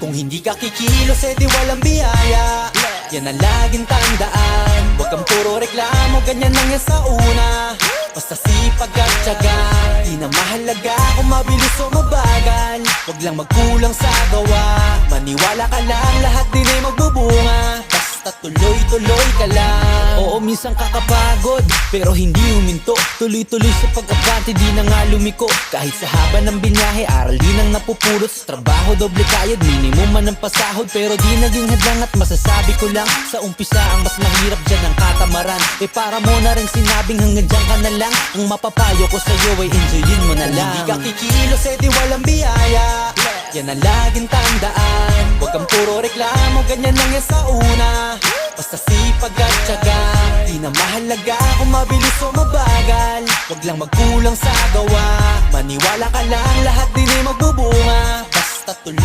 Kung hindi ka kikilos, di walang biyaya. Yan ang laging tandaan. Huwag kang puro reklamo, ganyan lang yan sa una. Basta sipag at tiyaga, di na mahalaga kung mabilis o mabagal. Huwag lang magkulang sa gawa, maniwala ka lang, lahat din ay magbubunga. Basta tuloy-tuloy ka lang. Oo, minsan kakapagod, pero hindi huminto. Tuloy-tuloy sa pag-abante, di na nga lumiko. Kahit sa haba ng binyahe, aral din ang napupulot. Sa trabaho, doble kayod, minimum man ang pasahod. Pero di naging hadlang at masasabi ko lang, sa umpisa ang mas mahirap dyan ang katamaran. Para mo na rin sinabing hanggang dyan ka na lang. Ang mapapayo ko sa'yo ay enjoyin mo na lang. Hindi ka kikilos, di walang biyaya. Yan ang laging tandaan. Huwag kang puro reklamo, ganyan lang yan sa una. Basta sipag at tiyaga, di na mahalaga kung mabilis o mabagal. Huwag lang magkulang sa gawa, maniwala ka lang, lahat din ay magbubunga. Basta tuloy.